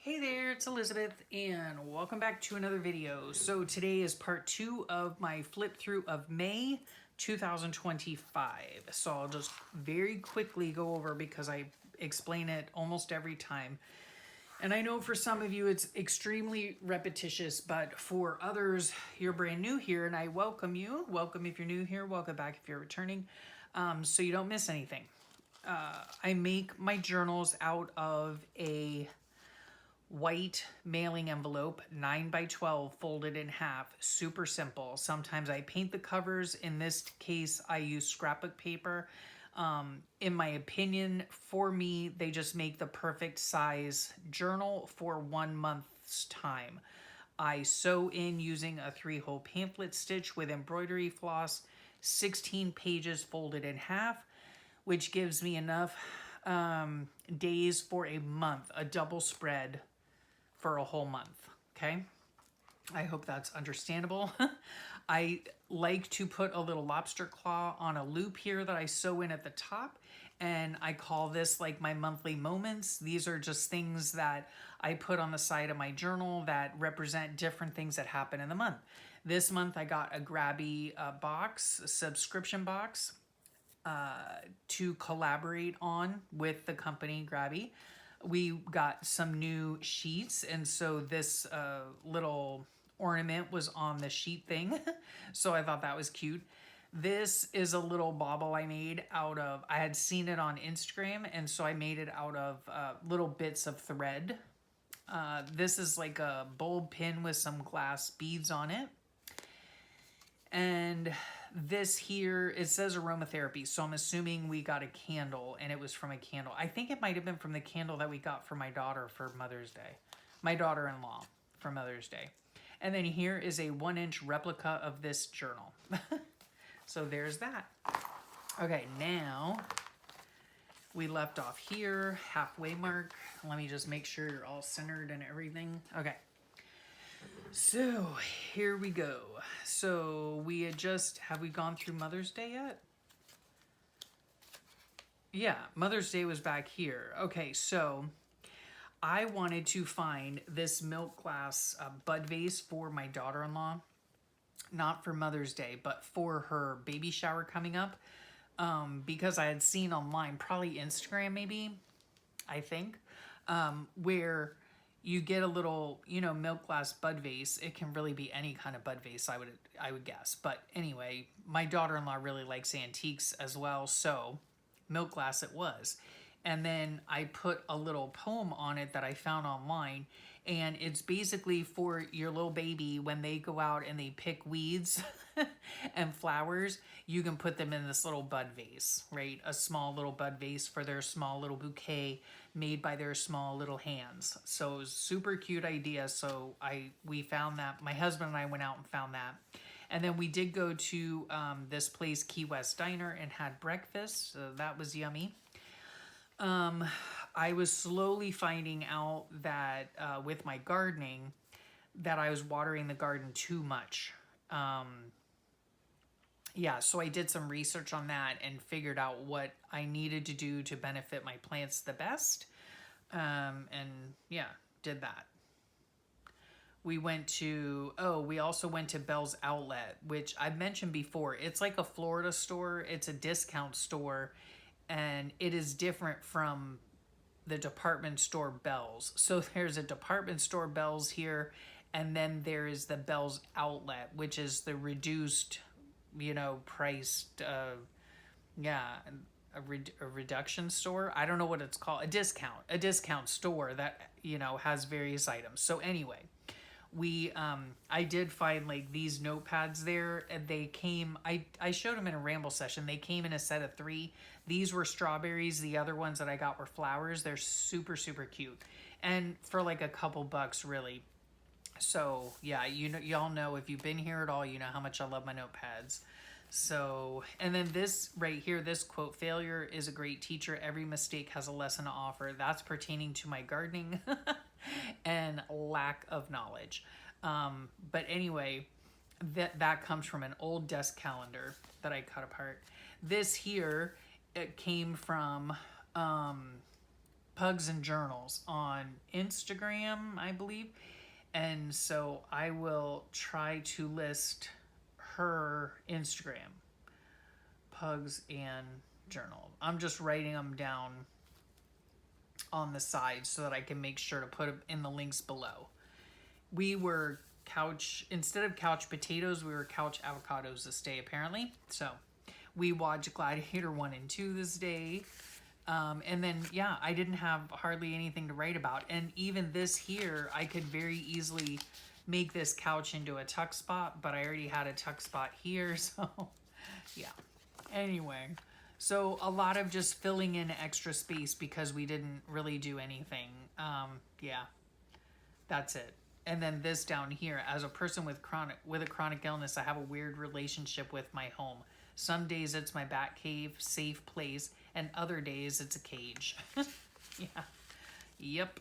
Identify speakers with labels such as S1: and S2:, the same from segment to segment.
S1: Hey there, it's Elizabeth and welcome back to another video. So today is part 2 of my flip through of May 2025. So I'll just very quickly go over because I explain it almost every time. And I know for some of you it's extremely repetitious, but for others, you're brand new here and I welcome you. Welcome if you're new here, welcome back if you're returning, so you don't miss anything. I make my journals out of a white mailing envelope, 9 by 12, folded in half, super simple. Sometimes I paint the covers. In this case, I use scrapbook paper. In my opinion, for me, they just make the perfect size journal for 1 month's time. I sew in using a 3-hole pamphlet stitch with embroidery floss, 16 pages folded in half, which gives me enough days for a month, a double spread for a whole month, okay? I hope that's understandable. I like to put a little lobster claw on a loop here that I sew in at the top, and I call this like my monthly moments. These are just things that I put on the side of my journal that represent different things that happen in the month. This month I got a Grabby box, a subscription box, to collaborate on with the company Grabby. We got some new sheets, and so this little ornament was on the sheet thing. So I thought that was cute. This is a little bauble I made out of, I had seen it on Instagram, and so I made it out of little bits of thread. This is like a bulb pin with some glass beads on it. And this here, it says aromatherapy, so I'm assuming we got a candle, and it was from a candle. I think it might have been from the candle that we got for my daughter for Mother's Day. My daughter-in-law for Mother's Day. And then here is a 1-inch replica of this journal. So there's that. Okay, now we left off here, halfway mark. Let me just make sure you're all centered and everything. Okay. So here we go. So we had just, have we gone through Mother's Day yet? Yeah, Mother's Day was back here. Okay, so I wanted to find this milk glass bud vase for my daughter-in-law. Not for Mother's Day, but for her baby shower coming up. Because I had seen online, probably Instagram maybe, I think, where you get a little, milk glass bud vase. It can really be any kind of bud vase, I would guess. But anyway, my daughter-in-law really likes antiques as well, so milk glass it was. And then I put a little poem on it that I found online, and it's basically for your little baby when they go out and they pick weeds and flowers. You can put them in this little bud vase, right? A small little bud vase for their small little bouquet made by their small little hands. So it was a super cute idea. So we found that. My husband and I went out and found that. And then we did go to this place, Key West Diner, and had breakfast. So that was yummy. I was slowly finding out that with my gardening that I was watering the garden too much. Yeah, so I did some research on that and figured out what I needed to do to benefit my plants the best. And yeah, did that. We also went to Bell's Outlet, which I've mentioned before. It's like a Florida store. It's a discount store, and it is different from the department store Bell's. So there's a department store Bell's here, and then there is the Bell's Outlet, which is the reduced, priced, a reduction store. I don't know what it's called. A discount store that, has various items. So anyway, I did find like these notepads there, and they came, I showed them in a ramble session. They came in a set of 3. These were strawberries. The other ones that I got were flowers. They're super, super cute. And for like a couple bucks, really. So yeah, y'all know, if you've been here at all, you know how much I love my notepads. So, and then this right here, this quote, "Failure is a great teacher. Every mistake has a lesson to offer." That's pertaining to my gardening and lack of knowledge. But anyway, that comes from an old desk calendar that I cut apart. This here, it came from Pugs and Journals on Instagram, I believe. And so I will try to list her Instagram, Pugs and Journal. I'm just writing them down on the side so that I can make sure to put them in the links below. We were instead of couch potatoes, we were couch avocados this day, apparently. So we watched Gladiator 1 and 2 this day. And then, yeah, I didn't have hardly anything to write about. And even this here, I could very easily make this couch into a tuck spot, but I already had a tuck spot here. So, yeah. Anyway, so a lot of just filling in extra space because we didn't really do anything. Yeah, that's it. And then this down here, as a person with a chronic illness, I have a weird relationship with my home. Some days it's my bat cave, safe place, and other days it's a cage. Yeah. Yep.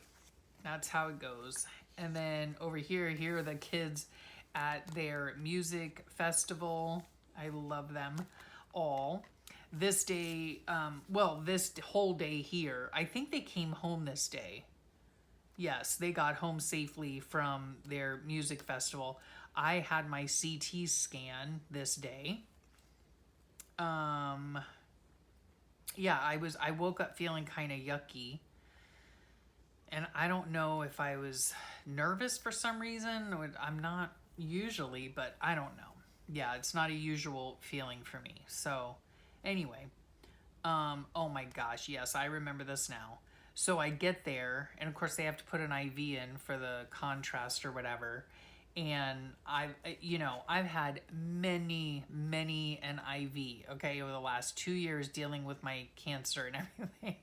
S1: That's how it goes. And then over here are the kids at their music festival. I love them all. This day, this whole day here, I think they came home this day. Yes, they got home safely from their music festival. I had my CT scan this day. Yeah, I woke up feeling kind of yucky. And I don't know if I was nervous for some reason. I'm not usually, but I don't know. Yeah, it's not a usual feeling for me. So, anyway. Oh my gosh, yes, I remember this now. So I get there, and of course they have to put an IV in for the contrast or whatever. And I've had many an IV, okay, over the last 2 years dealing with my cancer and everything.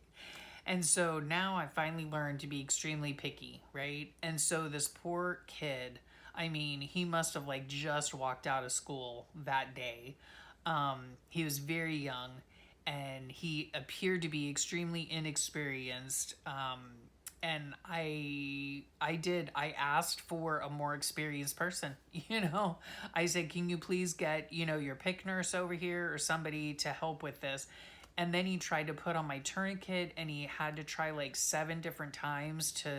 S1: And so now I finally learned to be extremely picky, right? And so this poor kid, I mean, he must have like just walked out of school that day. He was very young and he appeared to be extremely inexperienced. And I asked for a more experienced person, I said, can you please get, your PIC nurse over here or somebody to help with this? And then he tried to put on my tourniquet and he had to try like 7 different times to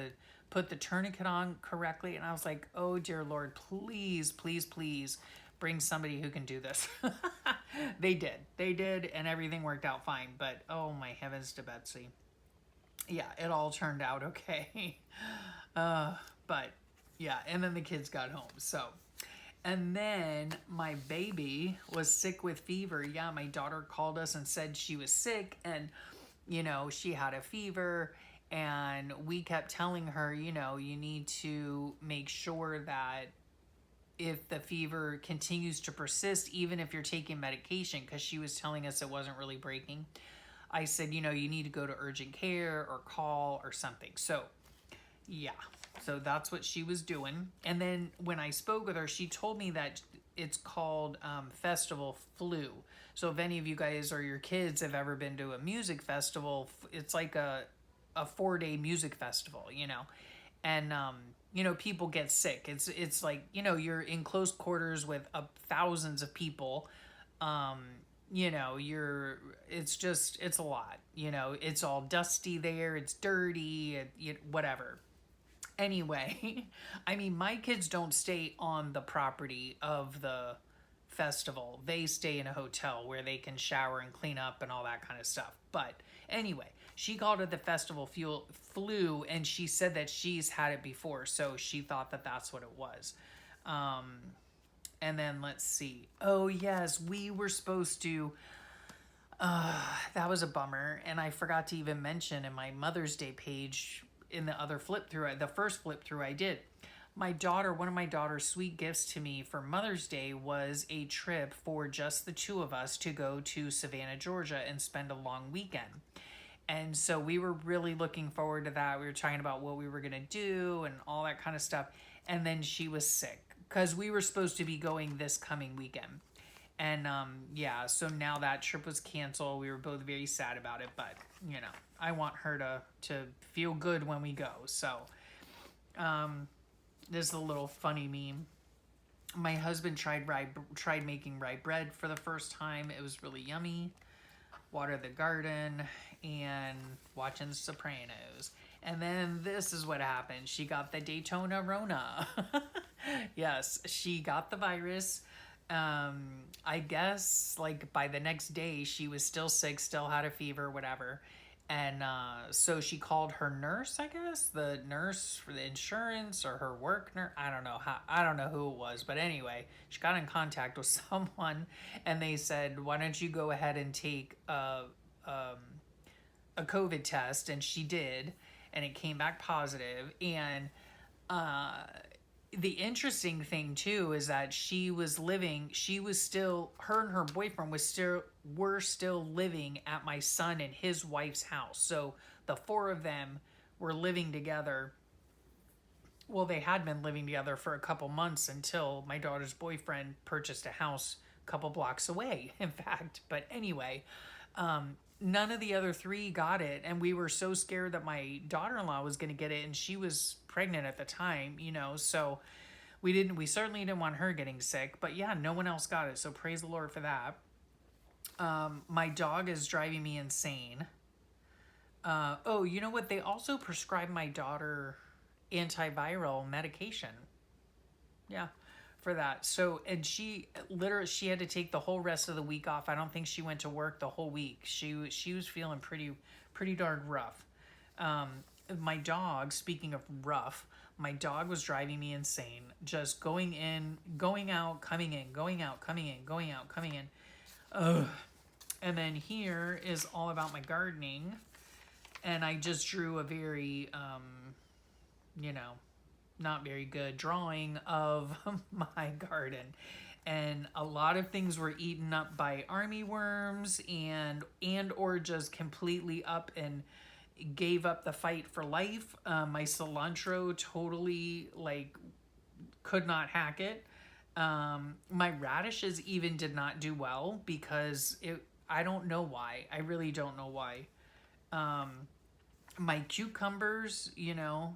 S1: put the tourniquet on correctly. And I was like, oh dear Lord, please, please, please bring somebody who can do this. They did, and everything worked out fine. But oh my heavens to Betsy. Yeah, it all turned out okay. But yeah, and then the kids got home. So, and then my baby was sick with fever. Yeah, my daughter called us and said she was sick and, she had a fever. And we kept telling her, you need to make sure that if the fever continues to persist, even if you're taking medication, because she was telling us it wasn't really breaking. I said, you need to go to urgent care or call or something. So, yeah. So that's what she was doing. And then when I spoke with her, she told me that it's called Festival Flu. So if any of you guys or your kids have ever been to a music festival, it's like a 4-day music festival, And, people get sick. It's like, you're in close quarters with thousands of people. It's a lot, it's all dusty there. It's dirty, whatever. Anyway, I mean, my kids don't stay on the property of the festival. They stay in a hotel where they can shower and clean up and all that kind of stuff. But anyway, she called it the festival flu, and she said that she's had it before, so she thought that that's what it was. And then let's see. Oh yes, we were supposed to. That was a bummer, and I forgot to even mention in my Mother's Day page in the other flip through, the first flip through I did. One of my daughter's sweet gifts to me for Mother's Day was a trip for just the two of us to go to Savannah, Georgia and spend a long weekend. And so we were really looking forward to that. We were talking about what we were going to do and all that kind of stuff. And then she was sick because we were supposed to be going this coming weekend. And so now that trip was canceled. We were both very sad about it, but I want her to feel good when we go. So this is a little funny meme. My husband tried making rye bread for the first time. It was really yummy. water the garden, and watching The Sopranos. And then this is what happened. She got the Daytona Rona. Yes, she got the virus. I guess like by the next day she was still sick, still had a fever, whatever. And so she called her nurse, I guess, the nurse for the insurance or her work nurse. I don't know how. I don't know who it was, but anyway, she got in contact with someone, and they said, "Why don't you go ahead and take a COVID test?" And she did, and it came back positive. And uh, the interesting thing too is that she was still, her and her boyfriend were still living at my son and his wife's house. So the four of them were living together. Well, they had been living together for a couple months until my daughter's boyfriend purchased a house a couple blocks away, in fact. But anyway, none of the other three got it, and we were so scared that my daughter-in-law was going to get it, and she was pregnant at the time, so we certainly didn't want her getting sick. But yeah, no one else got it, so praise the Lord for that. My dog is driving me insane. Oh, you know what? They also prescribed my daughter antiviral medication. Yeah, for that. So, and she had to take the whole rest of the week off. I don't think she went to work the whole week. She was feeling pretty darn rough. My dog, speaking of rough, my dog was driving me insane. Just going in, going out, coming in, going out, coming in, going out, coming in. Ugh. And then here is all about my gardening. And I just drew a very, not very good drawing of my garden. And a lot of things were eaten up by army worms and or just completely up and gave up the fight for life. My cilantro totally could not hack it. My radishes even did not do well because I don't know why. I really don't know why. My cucumbers, yeah.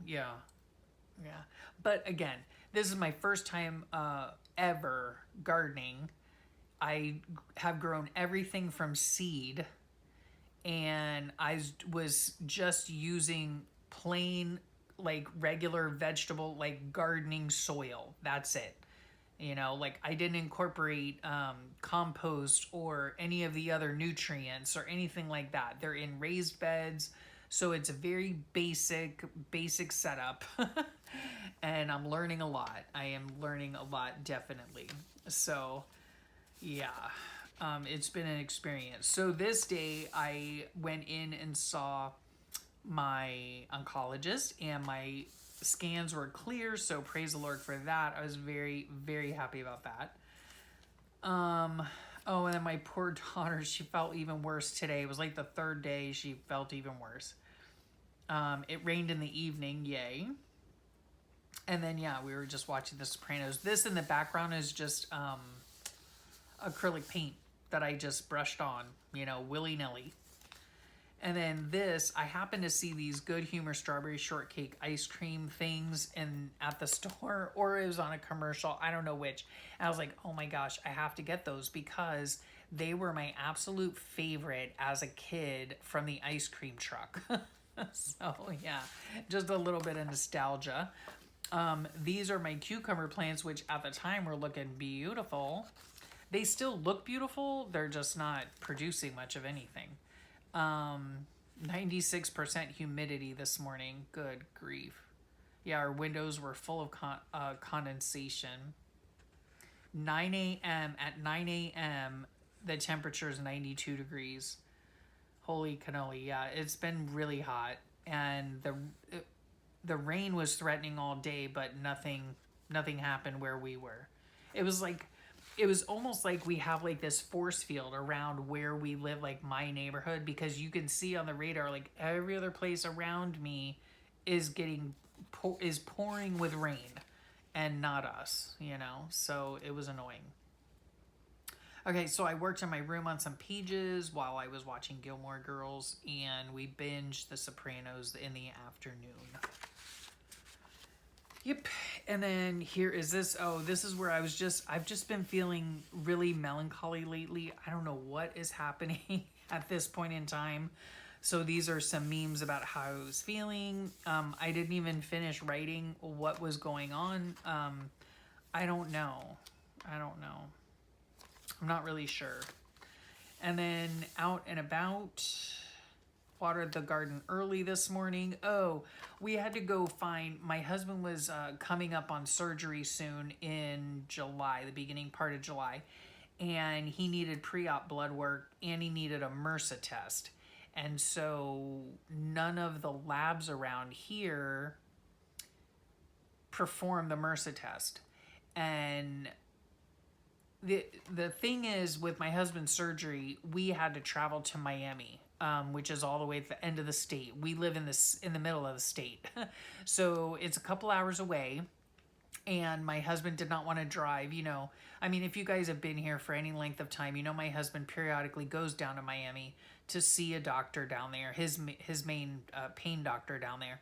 S1: But again, this is my first time ever gardening. I have grown everything from seed, and I was just using plain, regular vegetable, gardening soil. That's it. I didn't incorporate compost or any of the other nutrients or anything like that. They're in raised beds, so it's a very basic setup. And I'm learning a lot. I am learning a lot, definitely. So, yeah, it's been an experience. So this day I went in and saw my oncologist, and my scans were clear, so praise the Lord for that. I was very, very happy about that. Oh, and then my poor daughter, she felt even worse today. It was like the third day she felt even worse. It rained in the evening, yay. And then, yeah, we were just watching The Sopranos. This in the background is just acrylic paint that I just brushed on, willy-nilly. And then this, I happened to see these Good Humor strawberry shortcake ice cream things at the store, or it was on a commercial, I don't know which. And I was like, oh my gosh, I have to get those because they were my absolute favorite as a kid from the ice cream truck. So yeah, just a little bit of nostalgia. These are my cucumber plants, which at the time were looking beautiful. They still look beautiful, they're just not producing much of anything. 96% humidity this morning. Good grief. Yeah, our windows were full of condensation. 9 a.m. At 9 a.m., the temperature is 92 degrees. Holy cannoli. Yeah, it's been really hot. And the rain was threatening all day, but nothing happened where we were. It was almost like we have this force field around where we live, my neighborhood, because you can see on the radar every other place around me is pouring with rain, and not us, so it was annoying. Okay, so I worked in my room on some pages while I was watching Gilmore Girls, and we binged The Sopranos in the afternoon. Yep, and then here is this. Oh, this is where I've just been feeling really melancholy lately. I don't know what is happening. at this point in time. So these are some memes about how I was feeling. I didn't even finish writing what was going on. I don't know. I don't know. I'm not really sure. And then out and about, watered the garden early this morning. Oh, we had to go find, my husband was coming up on surgery soon in July, the beginning part of July. And he needed pre-op blood work and he needed a MRSA test. And so none of the labs around here perform the MRSA test. And the thing is, with my husband's surgery, we had to travel to Miami, which is all the way at the end of the state. We live in the middle of the state. So it's a couple hours away. And my husband did not want to drive, you know. I mean, if you guys have been here for any length of time, you know my husband periodically goes down to Miami to see a doctor down there, his main pain doctor down there.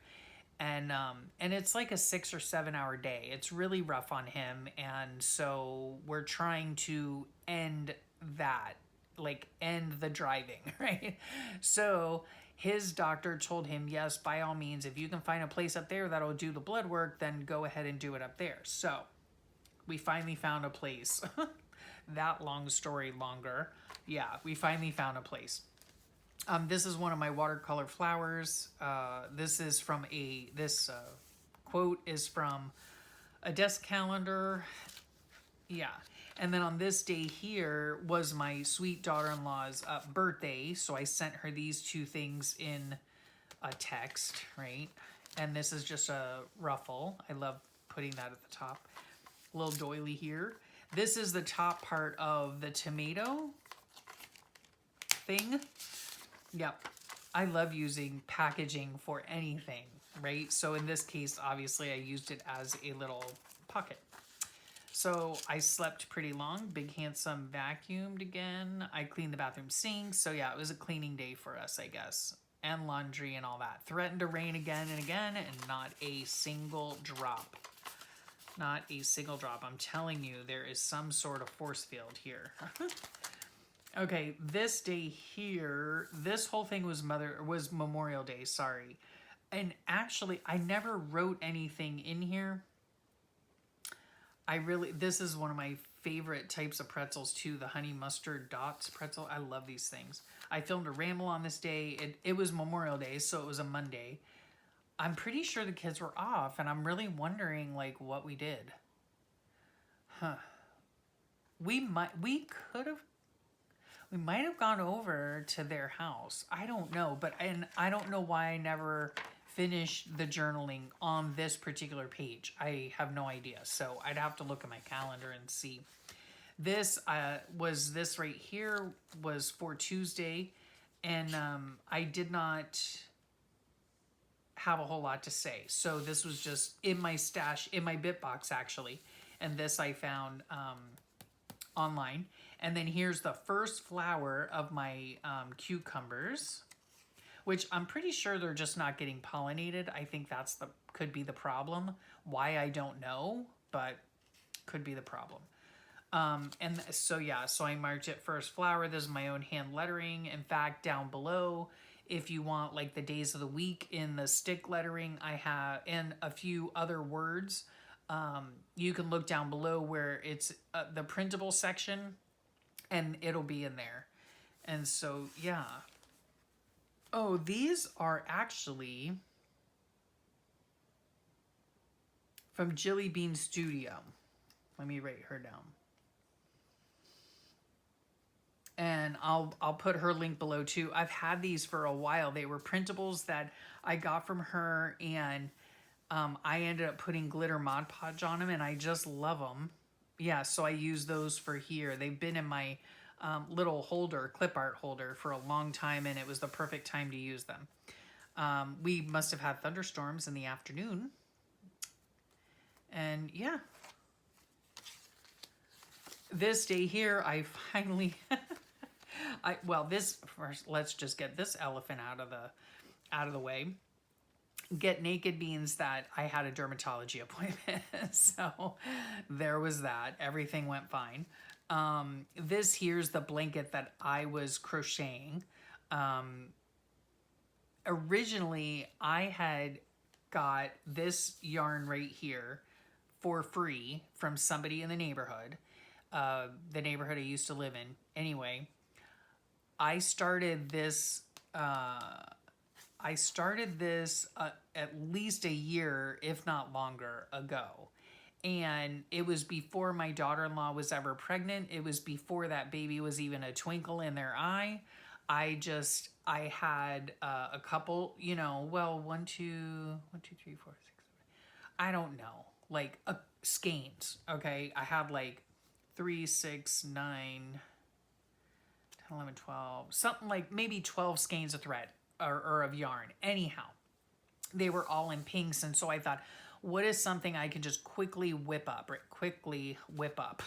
S1: And it's like a 6 or 7 hour day. It's really rough on him. And so we're trying to end that, like end the driving, right? So his doctor told him, yes, by all means, if you can find a place up there that'll do the blood work, then go ahead and do it up there. So we finally found a place. That long story longer. Yeah, we finally found a place. This is one of my watercolor flowers. This is from this quote is from a desk calendar. Yeah. And then on this day here was my sweet daughter-in-law's birthday. So I sent her these two things in a text, right? And this is just a ruffle. I love putting that at the top. A little doily here. This is the top part of the tomato thing. Yep. I love using packaging for anything, right? So in this case, obviously I used it as a little pocket. So I slept pretty long. Big Handsome vacuumed again. I cleaned the bathroom sink. So yeah, it was a cleaning day for us, I guess. And laundry and all that. Threatened to rain again and again, and not a single drop. Not a single drop. I'm telling you, there is some sort of force field here. Okay, this day here, this whole thing was Memorial Day, sorry. And actually, I never wrote anything in here. This is one of my favorite types of pretzels too, the honey mustard dots pretzel. I love these things. I filmed a ramble on this day. It was Memorial Day, so it was a Monday. I'm pretty sure the kids were off, and I'm really wondering like what we did. Huh. We might have gone over to their house. I don't know, and I don't know why I never finished the journaling on this particular page. I have no idea. So I'd have to look at my calendar and see. This right here was for Tuesday, and I did not have a whole lot to say. So this was just in my stash, in my bit box actually, and this I found online. And then here's the first flower of my cucumbers, which I'm pretty sure they're just not getting pollinated. I think could be the problem. Why, I don't know, but could be the problem. And so yeah, so I marked it first flower. This is my own hand lettering. In fact, down below, if you want like the days of the week in the stick lettering, I have, and a few other words, you can look down below where it's the printable section, and it'll be in there. And so, yeah. Oh, these are actually from Jilly Bean Studio. Let me write her down. And I'll put her link below too. I've had these for a while. They were printables that I got from her, and I ended up putting glitter Mod Podge on them, and I just love them. Yeah, so I use those for here. They've been in my little holder, clip art holder, for a long time, and it was the perfect time to use them. We must have had thunderstorms in the afternoon. And yeah. This day here, I finally... first, let's just get this elephant out of the way. Get naked means that I had a dermatology appointment. So there was that. Everything went fine. This here's the blanket that I was crocheting. Originally I had got this yarn right here for free from somebody in the neighborhood I used to live in. Anyway, I started this at least a year, if not longer, ago. And it was before my daughter-in-law was ever pregnant. It was before that baby was even a twinkle in their eye. I had a couple, you know, well, one, two, three, four, six, I don't know, like skeins, okay? I had like 3, 6, 9, 10, 11, 12, something like maybe 12 skeins of thread or of yarn. Anyhow, they were all in pinks, and so I thought, what is something I can just quickly whip up, right? Quickly whip up.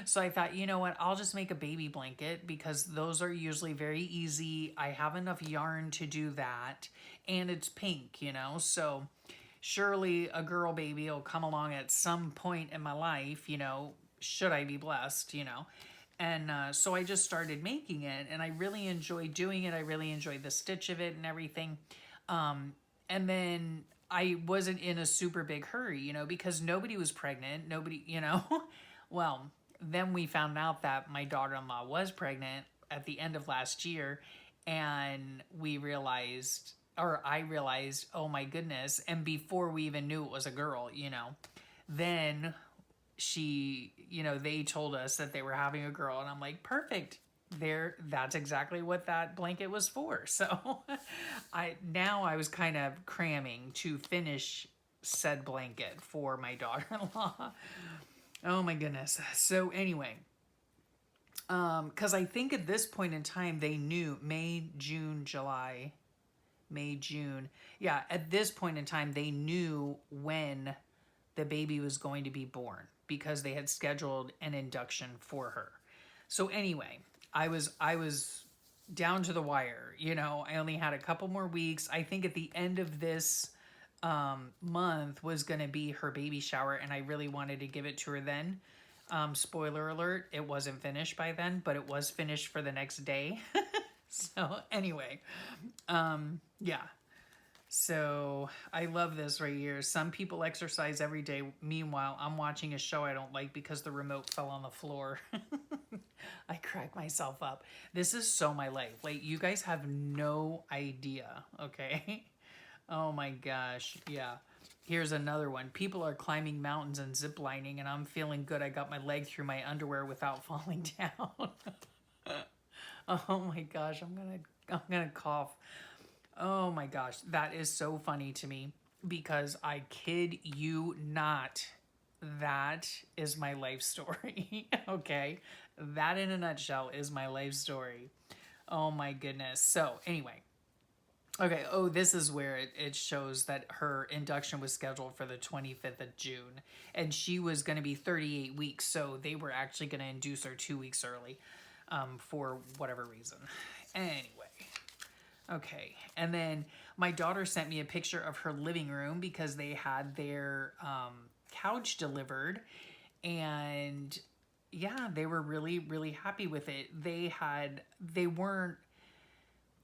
S1: So I thought, you know what, I'll just make a baby blanket because those are usually very easy. I have enough yarn to do that, and it's pink, you know, so surely a girl baby will come along at some point in my life, you know, should I be blessed, you know. And so I just started making it, and I really enjoyed doing it. I really enjoyed the stitch of it and everything. And then I wasn't in a super big hurry, you know, because nobody was pregnant. Nobody, you know. Well, then we found out that my daughter-in-law was pregnant at the end of last year, and we realized, or I realized, oh my goodness. And before we even knew it was a girl, you know, then she, you know, they told us that they were having a girl, and I'm like, perfect. That's exactly what that blanket was for. So I was kind of cramming to finish said blanket for my daughter-in-law. Oh my goodness. So anyway, because I think at this point in time they knew May, June, July, May, June. Yeah, at this point in time they knew when the baby was going to be born because they had scheduled an induction for her. So anyway, I was down to the wire. You know, I only had a couple more weeks. I think at the end of this month was going to be her baby shower, and I really wanted to give it to her then. Spoiler alert, it wasn't finished by then, but it was finished for the next day. So anyway, yeah. So I love this right here. Some people exercise every day. Meanwhile, I'm watching a show I don't like because the remote fell on the floor. I crack myself up. This is so my life. Like, you guys have no idea, okay? Oh my gosh, yeah. Here's another one. People are climbing mountains and ziplining, and I'm feeling good. I got my leg through my underwear without falling down. Oh my gosh, I'm gonna cough. Oh my gosh, that is so funny to me because I kid you not, that is my life story. Okay, that in a nutshell is my life story. Oh my goodness. So anyway, okay, oh, this is where it shows that her induction was scheduled for the 25th of June, and she was going to be 38 weeks, so they were actually going to induce her 2 weeks early for whatever reason. Anyway. Okay, and then my daughter sent me a picture of her living room because they had their couch delivered, and yeah, they were really, really happy with it.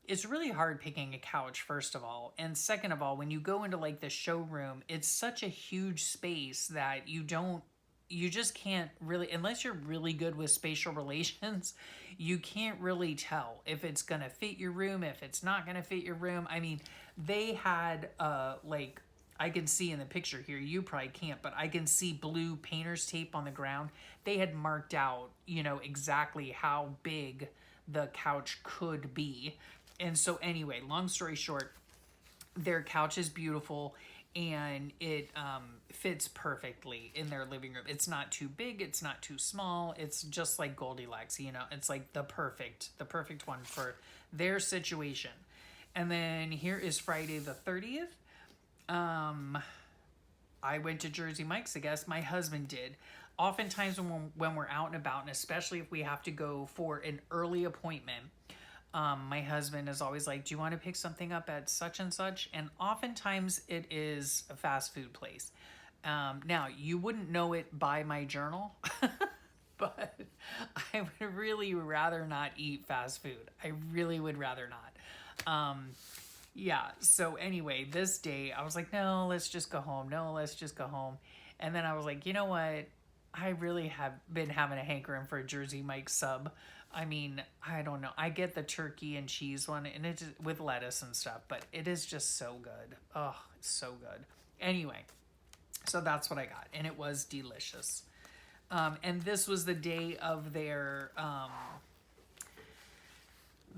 S1: It's really hard picking a couch, first of all, and second of all, when you go into like the showroom, it's such a huge space that you just can't really, unless you're really good with spatial relations, you can't really tell if it's gonna fit your room, if it's not gonna fit your room. I mean, they had like, I can see in the picture here, you probably can't, but I can see blue painter's tape on the ground. They had marked out, you know, exactly how big the couch could be. And so anyway, long story short, their couch is beautiful, and it fits perfectly in their living room. It's not too big, it's not too small. It's just like Goldilocks, you know. It's like the perfect one for their situation. And then here is Friday the 30th. I went to Jersey Mike's, I guess. My husband did. Oftentimes when we're out and about, and especially if we have to go for an early appointment, my husband is always like, do you want to pick something up at such and such? And oftentimes it is a fast food place. Now, you wouldn't know it by my journal, but I would really rather not eat fast food. I really would rather not. Yeah, so anyway, this day I was like, no, let's just go home. No, let's just go home. And then I was like, you know what? I really have been having a hankering for a Jersey Mike sub. I mean, I don't know. I get the turkey and cheese one, and it's with lettuce and stuff, but it is just so good. Oh, it's so good. Anyway, so that's what I got, and it was delicious. And this was the day of their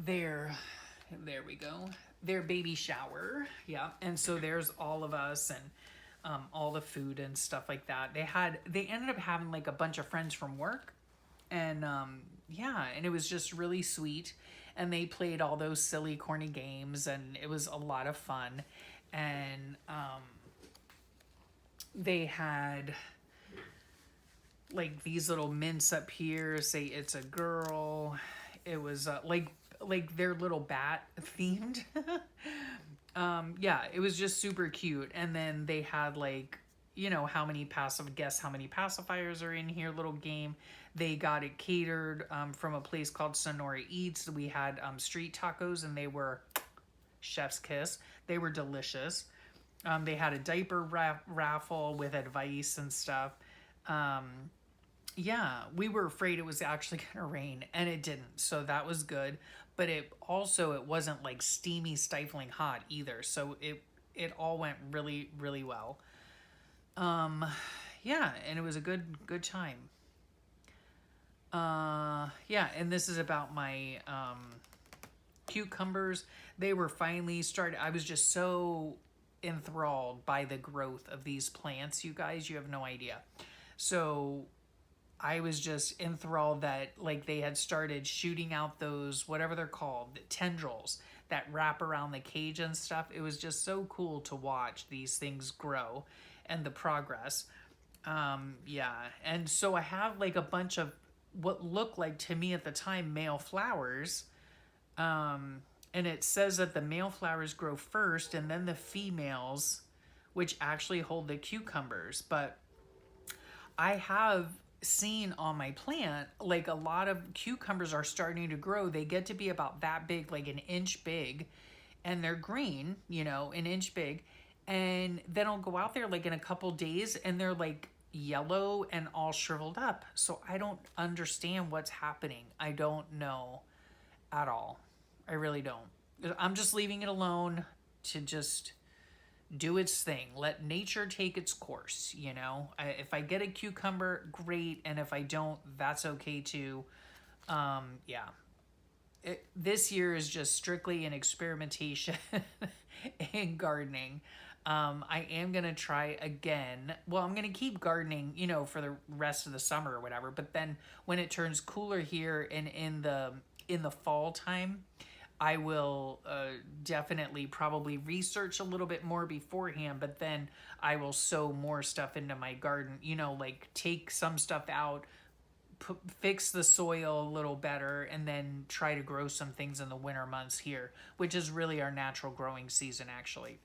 S1: there we go, their baby shower. Yeah, and so there's all of us and all the food and stuff like that. They ended up having like a bunch of friends from work, and yeah, and it was just really sweet. And they played all those silly, corny games, and it was a lot of fun. And they had like these little mints up here say it's a girl. It was like their little bat themed. Yeah, it was just super cute. And then they had like, you know, how many pacifiers are in here little game. They got it catered from a place called Sonora Eats. We had street tacos, and they were chef's kiss. They were delicious. They had a diaper raffle with advice and stuff. Yeah, we were afraid it was actually gonna rain, and it didn't, so that was good. But it wasn't like steamy, stifling hot either, so it all went really, really well. Yeah, and it was a good time. Yeah, and this is about my cucumbers. They were finally started. I was just so enthralled by the growth of these plants, you guys. You have no idea. So I was just enthralled that like they had started shooting out those, whatever they're called, the tendrils that wrap around the cage and stuff. It was just so cool to watch these things grow and the progress. Yeah, and so I have like a bunch of what looked like to me at the time male flowers. And it says that the male flowers grow first and then the females, which actually hold the cucumbers. But I have seen on my plant, like a lot of cucumbers are starting to grow. They get to be about that big, like an inch big, and they're green, you know, an inch big. And then I'll go out there like in a couple days and they're like yellow and all shriveled up. So I don't understand what's happening. I don't know at all. I really don't. I'm just leaving it alone to just do its thing. Let nature take its course, you know? If I get a cucumber, great. And if I don't, that's okay too. Yeah. This year is just strictly an experimentation in gardening. I am going to try again. Well, I'm going to keep gardening, you know, for the rest of the summer or whatever. But then when it turns cooler here and in the fall time, I will definitely probably research a little bit more beforehand, but then I will sow more stuff into my garden, you know, like take some stuff out, fix the soil a little better, and then try to grow some things in the winter months here, which is really our natural growing season actually.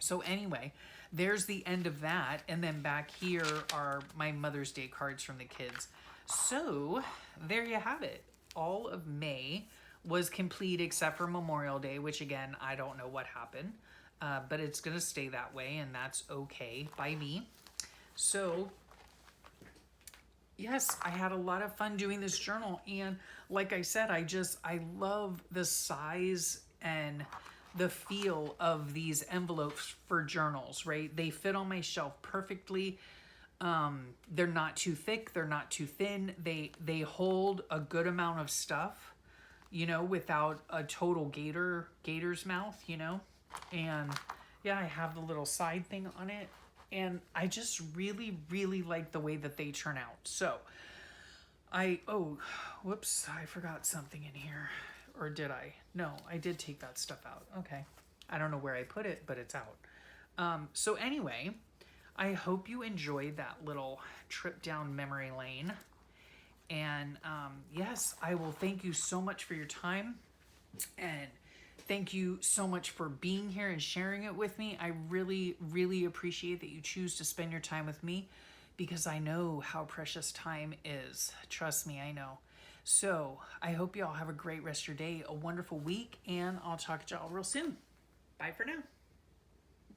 S1: So anyway, there's the end of that. And then back here are my Mother's Day cards from the kids. So there you have it. All of May was complete except for Memorial Day, which again, I don't know what happened, but it's going to stay that way, and that's okay by me. So yes, I had a lot of fun doing this journal, and like I said, I love the size and the feel of these envelopes for journals, right? They fit on my shelf perfectly. They're not too thick, they're not too thin. They hold a good amount of stuff, you know, without a total gator's mouth, you know. And yeah, I have the little side thing on it, and I just really, really like the way that they turn out. So whoops, I forgot something in here. Or did I? No, I did take that stuff out. Okay. I don't know where I put it, but it's out. So anyway, I hope you enjoyed that little trip down memory lane. And yes, I will thank you so much for your time. And thank you so much for being here and sharing it with me. I really, really appreciate that you choose to spend your time with me, because I know how precious time is. Trust me, I know. So I hope you all have a great rest of your day, a wonderful week, and I'll talk to y'all real soon. Bye for now.